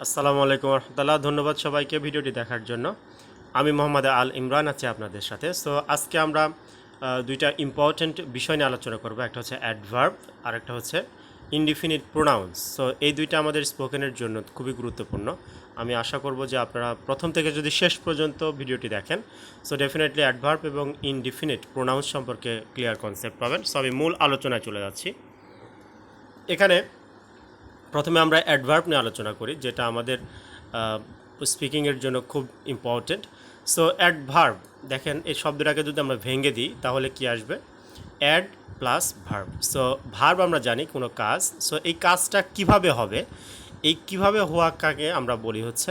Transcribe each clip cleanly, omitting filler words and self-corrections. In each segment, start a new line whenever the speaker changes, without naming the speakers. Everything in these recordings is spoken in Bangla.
আসসালামু আলাইকুম রহমতুল্লাহ। ধন্যবাদ সবাইকে ভিডিওটি দেখার জন্য। আমি মোহাম্মদ আল ইমরান আছি আপনাদের সাথে। সো আজকে আমরা দুইটা ইম্পর্ট্যান্ট বিষয় নিয়ে আলোচনা করব। একটা হচ্ছে অ্যাডভার্ব আর একটা হচ্ছে ইনডিফিনিট প্রোনাউন্স। সো এই দুইটা আমাদের স্পোকেনের জন্য খুবই গুরুত্বপূর্ণ। আমি আশা করব যে আপনারা প্রথম থেকে যদি শেষ পর্যন্ত ভিডিওটি দেখেন সো ডেফিনেটলি অ্যাডভার্ব এবং ইনডিফিনিট প্রোনাউন্স সম্পর্কে ক্লিয়ার কনসেপ্ট পাবেন। সো আমি মূল আলোচনায় চলে যাচ্ছি। এখানে প্রথমে আমরা অ্যাডভার্ব নিয়ে আলোচনা করি, যেটা আমাদের স্পিকিংয়ের জন্য খুব ইম্পর্টেন্ট। সো অ্যাডভার্ব, দেখেন এই শব্দটাকে যদি আমরা ভেঙে দিই তাহলে কি আসবে? Add plus verb. So verb আমরা জানি কোনো কাজ। সো এই কাজটা কিভাবে হবে, এই কিভাবে হওয়া কাকে আমরা বলি হচ্ছে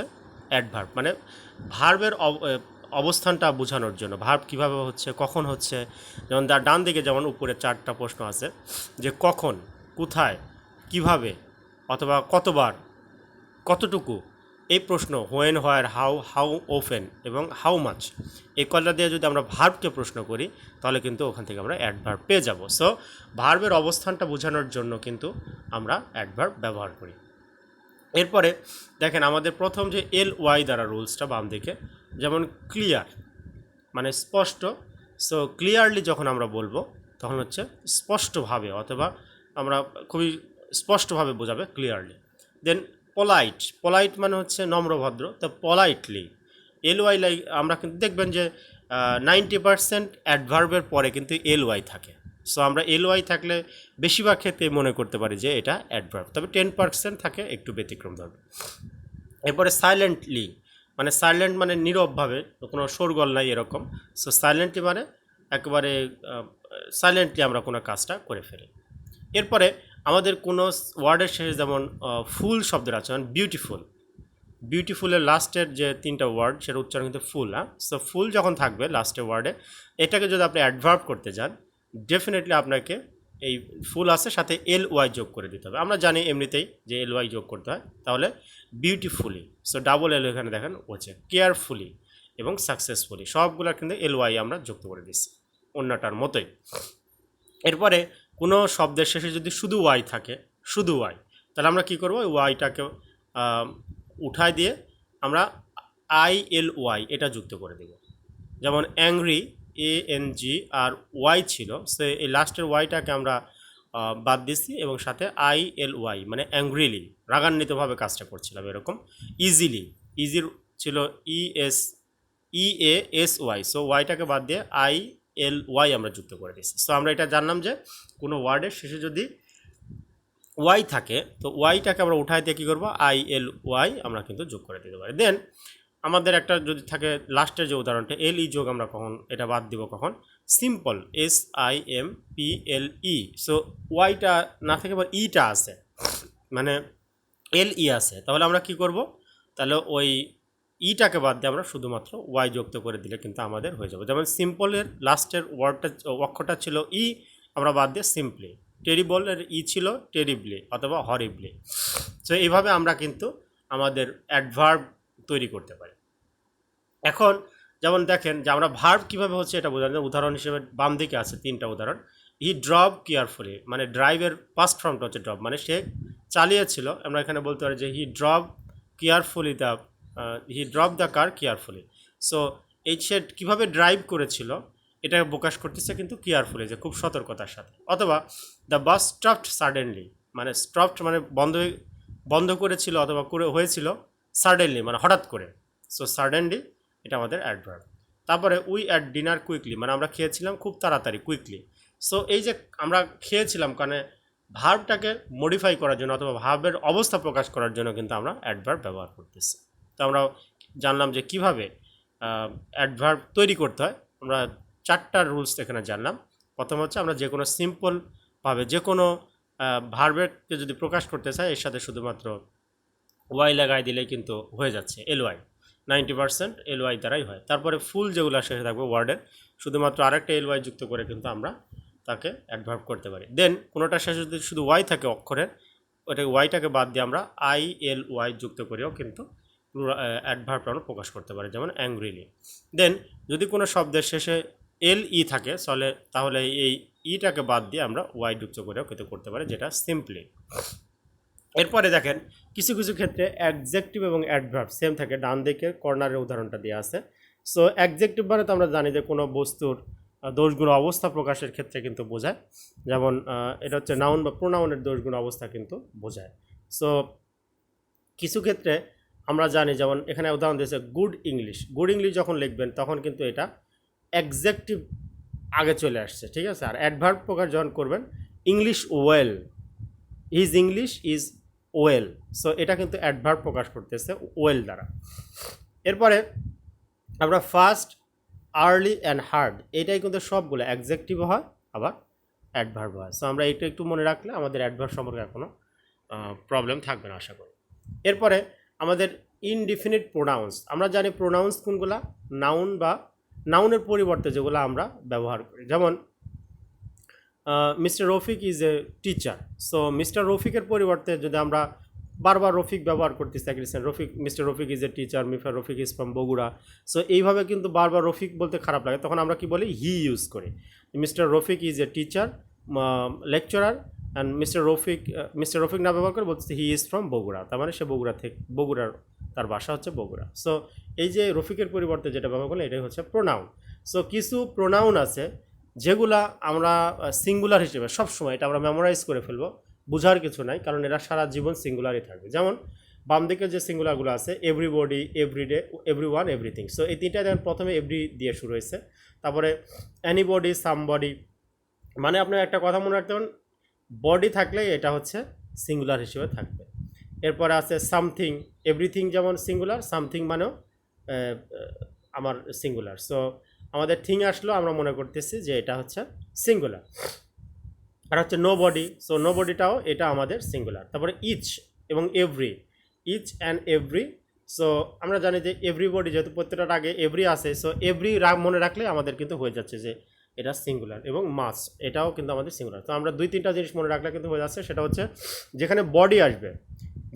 অ্যাডভার্ব। মানে ভার্বের অবস্থানটা বোঝানোর জন্য, ভার্ব কিভাবে হচ্ছে, কখন হচ্ছে। যেমন তার ডান দিকে যেমন উপরে 4টা প্রশ্ন আছে, যে কখন, কোথায়, কিভাবে, অথবা কতবার, কতটুকু। এই প্রশ্ন হোয়েন, হোয়ার, হাউ ওফেন এবং হাউ মাচ, এই কয়টা দিয়ে যদি আমরা ভার্বকে প্রশ্ন করি তাহলে কিন্তু ওখান থেকে আমরা অ্যাডভার্ব পেয়ে যাব। সো ভার্বের অবস্থানটা বোঝানোর জন্য কিন্তু আমরা অ্যাডভার্ব ব্যবহার করি। এরপরে দেখেন আমাদের প্রথম যে এল ওয়াই দ্বারা রুলসটা বাম দিকে, যেমন ক্লিয়ার মানে স্পষ্ট। সো ক্লিয়ারলি যখন আমরা বলবো তখন হচ্ছে স্পষ্টভাবে, অথবা আমরা খুবই স্পষ্টভাবে বোঝাবে ক্লিয়ারলি। দেন পোলাইট, পোলাইট মানে হচ্ছে নম্রভদ্র, তো পোলাইটলি। এল ওয়াই আমরা কিন্তু দেখবেন যে 90% অ্যাডভার্বের পরে কিন্তু এল ওয়াই থাকে। সো আমরা এল ওয়াই থাকলে বেশিরভাগ ক্ষেত্রে মনে করতে পারি যে এটা অ্যাডভার্ব, তবে 10% থাকে একটু ব্যতিক্রম ধরবে। এরপরে সাইলেন্টলি, মানে সাইলেন্ট মানে নীরবভাবে, কোনো শোরগোল নাই এরকম। সো সাইলেন্টলি মানে একেবারে সাইলেন্টলি আমরা কোনো কাজটা করে ফেলি। এরপরে আমাদের কোনো ওয়ার্ডের শেষে যেমন ফুল শব্দের আছে, যেমন বিউটিফুল। বিউটিফুলের লাস্টের যে 3টা ওয়ার্ড সেটা উচ্চারণ কিন্তু ফুল। সো ফুল যখন থাকবে লাস্টের ওয়ার্ডে, এটাকে যদি আপনি অ্যাডভার্ব করতে যান ডেফিনেটলি আপনাকে এই ফুল আছে সাথে এল ওয়াই যোগ করে দিতে হবে। আমরা জানি এমনিতেই যে এল ওয়াই যোগ করতে হয়, তাহলে বিউটিফুলি। সো ডাবল এল এখানে দেখেন হচ্ছে কেয়ারফুলি এবং সাকসেসফুলি, সবগুলো কিন্তু এল ওয়াই আমরা যুক্ত করে দিচ্ছি অন্যটার মতোই। এরপরে কোনো শব্দের শেষে যদি শুধু ওয়াই থাকে, শুধু ওয়াই, তাহলে আমরা কী করবো? ওয়াইটাকে উঠায় দিয়ে আমরা আই এল ওয়াই এটা যুক্ত করে দেব। যেমন অ্যাংরি, ANG আর ওয়াই ছিল, সে এই লাস্টের ওয়াইটাকে আমরা বাদ দিচ্ছি এবং সাথে ILY মানে অ্যাংরিলি, রাগান্বিতভাবে কাজটা করছিলাম এরকম। ইজিলি, ইজির ছিল EASY, সো ওয়াইটাকে বাদ দিয়ে ILY আমরা যুক্ত করে দিচ্ছি। সো আমরা এটা জানলাম যে কোনো ওয়ার্ডের শেষে যদি ওয়াই থাকে তো ওয়াইটাকে আমরা উঠাই দিয়ে কী করবো? ILY আমরা কিন্তু যোগ করে দিতে পারি। দেন আমাদের একটা যদি থাকে লাস্টের যে উদাহরণটা LE যোগ, আমরা কখন এটা বাদ দিব? কখন? Simple, SIMPLE। সো ওয়াইটা না থেকে আবার ইটা আছে, মানে LE আছে, তাহলে আমরা কি করব? তাহলে ওই ইটাকে বাদ দিয়ে আমরা শুধুমাত্র ওয়াই যুক্ত করে দিলে কিন্তু আমাদের হয়ে যাবে। যেমন সিম্পলের লাস্টের ওয়ার্ডটা অক্ষরটা ছিল ই, আমরা বাদ দিয়ে সিম্পলি। টেরিবলের ই ছিল টেরিবলি অথবা হরিবলি। সো এইভাবে আমরা কিন্তু আমাদের অ্যাডভার্ব তৈরি করতে পারি। এখন যেমন দেখেন যে আমরা ভার্ব কীভাবে হচ্ছে এটা বোঝানো, উদাহরণ হিসেবে বাম দিকে আছে 3টা উদাহরণ। হি ড্রভ কেয়ারফুলি, মানে ড্রাইভের ফার্স্ট ফর্মটা হচ্ছে ড্রভ, মানে সে চালিয়েছিল। আমরা এখানে বলতে পারি যে he drove carefully the car carefully. So এই সে কীভাবে ড্রাইভ করেছিল এটাকে প্রকাশ করতেছে কিন্তু কেয়ারফুলি, যে খুব সতর্কতার সাথে। অথবা দ্য বাস স্টপড সাডেনলি, মানে স্টপড মানে বন্ধ করেছিল অথবা করে হয়েছিল, সাডেনলি মানে হঠাৎ করে। সো সাডেনলি এটা আমাদের অ্যাডভার্ব। তারপরে উই অ্যাট ডিনার কুইকলি, মানে আমরা খেয়েছিলাম খুব তাড়াতাড়ি, কুইকলি। সো এই যে আমরা খেয়েছিলাম, কারণে ভার্বটাকে মডিফাই করার জন্য অথবা ভার্বের অবস্থা প্রকাশ করার জন্য কিন্তু আমরা অ্যাডভার্ব ব্যবহার করতেছি। তো আমরা জানলাম যে কিভাবে অ্যাডভার্ব তৈরি করতে হয়। আমরা 4টা রুলস এখানে জানলাম। প্রথম হচ্ছে আমরা যে কোনো সিম্পলভাবে যে কোনো ভার্বেরকে যদি প্রকাশ করতে চাই এর সাথে শুধুমাত্র ওয়াই লাগাই দিলেই কিন্তু হয়ে যাচ্ছে, LY 90% LY দ্বারাই হয়। তারপরে ফুল যেগুলো শেষে থাকবে ওয়ার্ডের, শুধুমাত্র আরেকটা LY যুক্ত করে কিন্তু আমরা তাকে অ্যাডভার্ব করতে পারি। দেন কোনোটা শেষে যদি শুধু ওয়াই থাকে অক্ষরের, ওইটাকে ওয়াইটাকে বাদ দিয়ে আমরা ILY যুক্ত করেও কিন্তু অ্যাডভার্বটা আমরা প্রকাশ করতে পারি, যেমন অ্যাংরিলি। দেন যদি কোনো শব্দের শেষে LE থাকে তাহলে এই ইটাকে বাদ দিয়ে আমরা ওয়াই যুক্ত করেও কিন্তু করতে পারি, যেটা সিম্পলি। এরপরে দেখেন কিছু কিছু ক্ষেত্রে অ্যাডজেক্টিভ এবং অ্যাডভার্ব সেম থাকে, ডান দিকের কর্নারের উদাহরণটা দেওয়া আছে। সো অ্যাডজেক্টিভ মানে তো আমরা জানি যে কোনো বস্তুর দোষগুণ অবস্থা প্রকাশের ক্ষেত্রে কিন্তু বোঝায়, যেমন এটা হচ্ছে নাউন বা প্রোনাউনের দোষগুণ অবস্থা কিন্তু বোঝায়। সো কিছু ক্ষেত্রে আমরা জানি, যেমন এখানে উদাহরণ দিয়েছে গুড ইংলিশ। গুড ইংলিশ যখন লিখবেন তখন কিন্তু এটা অ্যাডজেক্টিভ আগে চলে আসছে, ঠিক আছে। আর অ্যাডভার্ব প্রকাশ যখন করবেন, English well, his English is well, so এটা কিন্তু অ্যাডভার্ব প্রকাশ করতেছে ওয়েল দ্বারা। এরপরে আমরা ফাস্ট, আর্লি অ্যান্ড হার্ড, এটাই কিন্তু সবগুলো অ্যাডজেক্টিভও হয় আবার অ্যাডভার্ব হয়। সো আমরা এটা একটু মনে রাখলে আমাদের অ্যাডভার্ব সম্পর্কে কোনো প্রবলেম থাকবে না আশা করি। এরপরে আমাদের ইনডিফিনিট প্রোনাউন্স, আমরা জানি প্রোনাউন্স কোনগুলা, নাউন বা নাউনের পরিবর্তে যেগুলো আমরা ব্যবহার করি, যেমন mister Rafiq is a teacher. So mister রফিকের পরিবর্তে যদি আমরা বারবার রফিক ব্যবহার করতেছি, Rafiq, mister Rafiq is a teacher, mister Rafiq is from Bogura, so এইভাবে কিন্তু বারবার রফিক বলতে খারাপ লাগে, তখন আমরা কি বলি, হি ইউজ করি। Mister Rafiq is a teacher, lecturer, and mister Rafiq না ব্যবহার করে বলতেছে হি ইজ ফ্রম বগুড়া, তার মানে সে বগুড়া থেকে, বগুড়ার তার বাসা হচ্ছে বগুড়া। সো এই যে রফিকের পরিবর্তে যেটা ব্যবহার করলে এটাই হচ্ছে প্রোনাউন। সো কিছু প্রোনাউন আছে যেগুলা আমরা সিঙ্গুলার হিসেবে সবসময়, এটা আমরা মেমোরাইজ করে ফেলবো, বোঝার কিছু নাই, কারণ এরা সারা জীবন সিঙ্গুলারই থাকবে। যেমন বাম দিকে যে সিঙ্গুলারগুলো আছে, everybody, everyday, everyone, everything. So এই তিনটা যেমন প্রথমে এভরি দিয়ে শুরু হয়েছে, তারপরে এনিবডি, সামবডি, মানে আপনার একটা কথা মনে রাখতে পারেন, বডি থাকলে এটা হচ্ছে সিঙ্গুলার হিসেবে থাকবে। এরপরে আছে সামথিং, এভরিথিং যেমন সিঙ্গুলার, সামথিং মানেও আমার সিঙ্গুলার। সো আমাদের থিং আসলো, আমরা মনে করতেছি যে এটা হচ্ছে সিঙ্গুলার। আর হচ্ছে নো বডি, সো নো বডিটাও এটা আমাদের সিঙ্গুলার। তারপরে ইচ এবং every, each and every, so আমরা জানি যে এভরিবডি যেহেতু প্রত্যেকটার আগে এভরি আছে, সো এভরি মনে রাখলে আমাদের কিন্তু হয়ে যাচ্ছে যে এটা সিঙ্গুলার। এবং মাস, এটাও কিন্তু আমাদের সিঙ্গুলার। তো আমরা দুই তিনটা জিনিস মনে রাখলে কিন্তু হয়ে যাচ্ছে, সেটা হচ্ছে যেখানে বডি আসবে,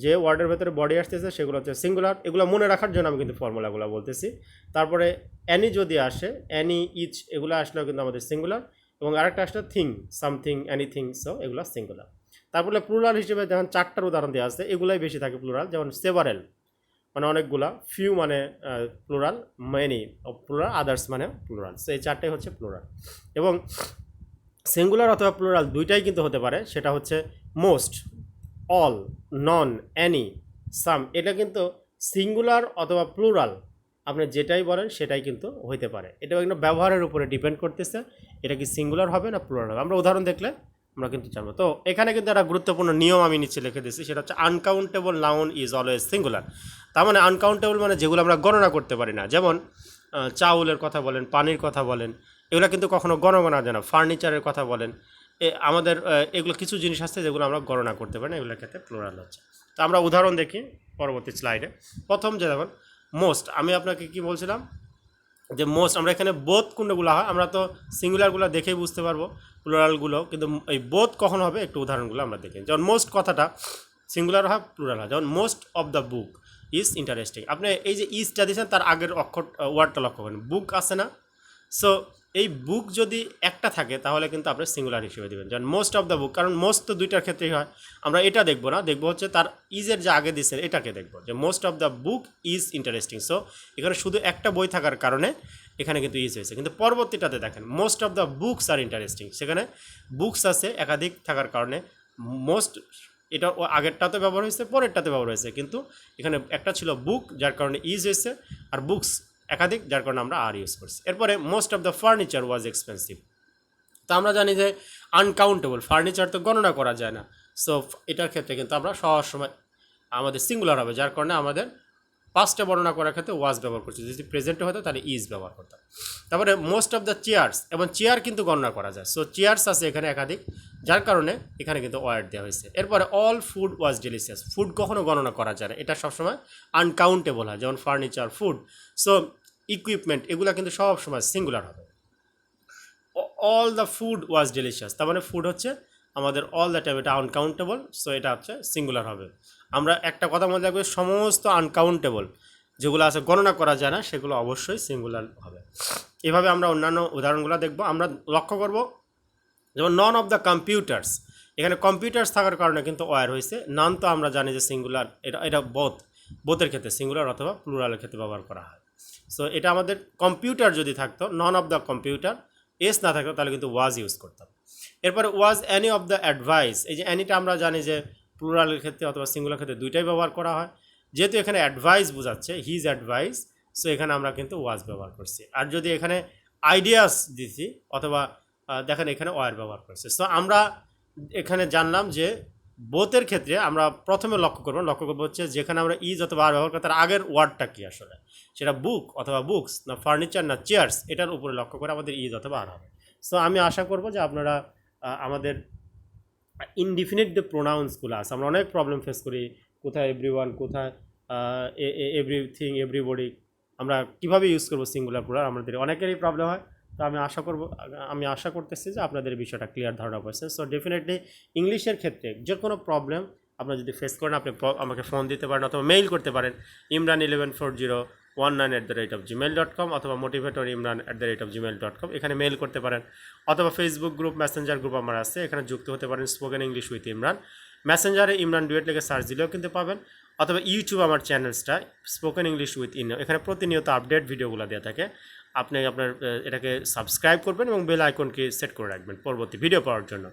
যে ওয়ার্ডের ভেতরে বডি আসতেছে সেগুলো হচ্ছে সিঙ্গুলার, এগুলো মনে রাখার জন্য আমি কিন্তু ফর্মুলাগুলো বলতেছি। তারপরে অ্যানি যদি আসে, অ্যানি, ইচ, এগুলো আসলেও কিন্তু আমাদের সিঙ্গুলার। এবং আরেকটা আসলে থিং, সামথিং, এনিথিং, সো এগুলো সিঙ্গুলার। তারপরে প্লুরাল হিসেবে যেমন চারটার উদাহরণ দেওয়া আছে, এগুলাই বেশি থাকে প্লুরাল, যেমন সেভারেল মানে অনেকগুলা, ফিউ মানে প্লুরাল, মেনি প্লুরাল, আদার্স মানে প্লুরাল। সো এই চারটাই হচ্ছে প্লুরাল। এবং সিঙ্গুলার অথবা প্লুরাল দুইটাই কিন্তু হতে পারে, সেটা হচ্ছে মোস্ট, অল, নন, অ্যানি, সাম, এটা কিন্তু সিঙ্গুলার অথবা প্লুরাল আপনি যেটাই বলেন সেটাই কিন্তু হইতে পারে। এটা কিন্তু ব্যবহারের উপরে ডিপেন্ড করতেছে, এটা কি সিঙ্গুলার হবে না প্লুরাল হবে। আমরা উদাহরণ দেখলে আমরা কিন্তু জানবো। তো এখানে কিন্তু একটা গুরুত্বপূর্ণ নিয়ম আমি নিচে লিখে দিচ্ছি, সেটা হচ্ছে uncountable noun is always singular. তার মানে আনকাউন্টেবল মানে যেগুলো আমরা গণনা করতে পারি না, যেমন চাউলের কথা বলেন, পানির কথা বলেন, এগুলো কিন্তু কখনো গণনা যায় না। ফার্নিচারের কথা বলেন, আমাদের এগুলো কিছু জিনিস আছে যেগুলো আমরা গণনা করতে পারি না, এগুলোর ক্ষেত্রে প্লুরাল হচ্ছে। তো আমরা উদাহরণ দেখি পরবর্তী স্লাইডে। প্রথম যে দেখুন মোস্ট, আমি আপনাকে কি বলছিলাম যে মোস্ট, আমরা এখানে বোধ কোনগুলো হয়, আমরা তো সিঙ্গুলারগুলো দেখেই বুঝতে পারবো, প্লুরালগুলো কিন্তু এই বোধ কখন হবে একটু উদাহরণগুলো আমরা দেখি। যেমন মোস্ট কথাটা সিঙ্গুলার হয়, প্লুরাল হয়, যেমন most of the book is interesting. আপনি এই যে ইজটা দিয়েছেন তার আগের অক্ষর ওয়ার্ডটা লক্ষ্য করেন, বুক আছে না, সো এই বুক যদি একটা থাকে তাহলে কিন্তু আপনি সিঙ্গুলার হিসেবে দেবেন, যেমন মোস্ট অফ দ্য বুক, কারণ মোস্ট তো দুইটার ক্ষেত্রেই হয়। আমরা এটা দেখবো না, দেখবো হচ্ছে তার ইজের যে আগে দিচ্ছে এটাকে দেখবো, যে most of the book is interesting. So এখানে শুধু একটা বই থাকার কারণে এখানে কিন্তু ইজ হয়েছে, কিন্তু পরবর্তীটাতে দেখেন most of the books are interesting, সেখানে বুকস আছে একাধিক থাকার কারণে মোস্ট, এটা আগেরটাতে ব্যবহার হয়েছে, পরেরটাতে ব্যবহার হয়েছে, কিন্তু এখানে একটা ছিল বুক যার কারণে ইজ হয়েছে, আর বুকস একাধিক যার কারণে আমরা আর ইউজ করছি। এরপরে most of the furniture was expensive, তো আমরা জানি যে আনকাউন্টেবল, ফার্নিচার তো গণনা করা যায় না, সো এটার ক্ষেত্রে কিন্তু আমরা সব সময় আমাদের সিঙ্গুলার হবে, যার কারণে আমাদের পাস্টে বর্ণনা করার ক্ষেত্রে ওয়াজ ব্যবহার করছি, যদি প্রেজেন্টে হতো তাহলে ইজ ব্যবহার করতাম। তারপরে মোস্ট অফ দ্য চেয়ার্স, এবং চেয়ার কিন্তু গণনা করা যায়, সো চেয়ার্স আছে এখানে একাধিক, যার কারণে এখানে কিন্তু ওয়ার্ড দেওয়া হয়েছে। এরপরে all food was delicious, food কখনো গণনা করা যায় না, এটা সবসময় আনকাউন্টেবল হয়, যেমন ফার্নিচার, ফুড। সো ইকুইপমেন্ট, এগুলো কিন্তু সব সময় সিঙ্গুলার হবে। All the food was delicious, তার মানে ফুড হচ্ছে আমাদের অল দ্য টাইম, এটা আনকাউন্টেবল, সো এটা হচ্ছে সিঙ্গুলার হবে। আমরা একটা কথা মনে রাখবো, সমস্ত আনকাউন্টেবল যেগুলো আছে গণনা করা যায় না সেগুলো অবশ্যই সিঙ্গুলার হবে। এভাবে আমরা অন্যান্য উদাহরণগুলো দেখব। আমরা লক্ষ্য করব যেমন নন অফ দ্য কম্পিউটার্স, এখানে কম্পিউটার্স থাকার কারণে কিন্তু ওয়ার হয়েছে। নান তো আমরা জানি যে সিঙ্গুলার, এটা বোথের ক্ষেত্রে সিঙ্গুলার অথবা প্লুরালের ক্ষেত্রে ব্যবহার করা হয়। সো এটা আমাদের কম্পিউটার যদি থাকতো, none of the computer, S না থাকতো, তাহলে কিন্তু ওয়াজ ইউজ করতাম। এরপরে ওয়াজ এনি অফ দ্য অ্যাডভাইস, এই যে এনিটা আমরা জানি যে প্লুরালের ক্ষেত্রে অথবা সিঙ্গুলার ক্ষেত্রে দুইটাই ব্যবহার করা হয়। যেহেতু এখানে অ্যাডভাইস বোঝাচ্ছে, হিজ অ্যাডভাইস, সো এখানে আমরা কিন্তু ওয়াজ ব্যবহার করছি। আর যদি এখানে আইডিয়াস দিছি অথবা দেখেন এখানে ওয়ার ব্যবহার করছে। সো আমরা এখানে জানলাম যে বোথের ক্ষেত্রে আমরা প্রথমে লক্ষ্য করবো হচ্ছে যেখানে আমরা ইজ অথবা আর ব্যবহার করি তার আগের ওয়ার্ডটা কী আসলে, সেটা বুক অথবা বুকস না ফার্নিচার না চেয়ার্স, এটার উপরে লক্ষ্য করে আমাদের ইজ অথবা আর হবে। সো আমি আশা করব যে আপনারা আমাদের ইনডিফিনিট যে প্রোনাউন্সগুলো আছে, আমরা অনেক প্রবলেম ফেস করি, কোথায় এভরিওয়ান, কোথায় এভরিথিং, এভরিবডি, আমরা কীভাবে ইউজ করবো সিঙ্গুলার প্লুরাল, আমাদের অনেকেরই প্রবলেম হয়। তো আমি আশা করতেছি যে আপনাদের বিষয়টা ক্লিয়ার ধারণা পাচ্ছেন। সো ডেফিনেটলি ইংলিশের ক্ষেত্রে যে কোনো প্রবলেম আপনারা যদি ফেস করেন, আপনি আমাকে ফোন দিতে পারেন অথবা মেইল করতে পারেন imran114019@gmail.com অথবা motivatorimran@gmail.com, এখানে মেইল করতে পারেন। অথবা ফেসবুক গ্রুপ, মেসেঞ্জার গ্রুপ আমার আছে, এখানে যুক্ত হতে পারেন স্পোকেন ইংলিশ উইথ ইমরান। মেসেঞ্জারে ইমরান ডুয়েট লিখে সার্চ দিলেও কিন্তু পাবেন। অথবা ইউটিউব আমার চ্যানেলসটা স্পোকেন ইংলিশ উইথ ইমরান, এখানে প্রতিনিয়ত আপডেট ভিডিওগুলো দেওয়া থাকে। আপনি আপনার এটাকে সাবস্ক্রাইব করবেন এবং বেল আইকনকে সেট করে রাখবেন পরবর্তী ভিডিও পাওয়ার জন্য।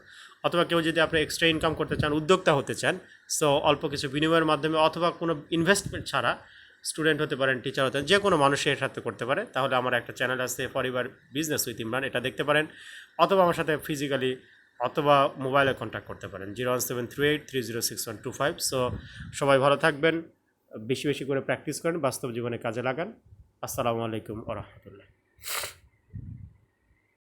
অথবা কেউ যদি আপনি এক্সট্রা ইনকাম করতে চান, উদ্যোক্তা হতে চান, সো অল্প কিছু বিনিময়ের মাধ্যমে অথবা কোনো ইনভেস্টমেন্ট ছাড়া স্টুডেন্ট হতে পারেন, টিচার হতে পারেন, যে কোনো মানুষের সাথে করতে পারে, তাহলে আমার একটা চ্যানেল আছে পরিবার বিজনেস উইথ ইমরান, এটা দেখতে পারেন। অথবা আমার সাথে ফিজিক্যালি অথবা মোবাইলে কন্ট্যাক্ট করতে পারেন 01738306125। সো সবাই ভালো থাকবেন, বেশি বেশি করে প্র্যাকটিস করেন, বাস্তব জীবনে কাজে লাগান। আসসালামু আলাইকুম ওয়া রাহমাতুল্লাহ।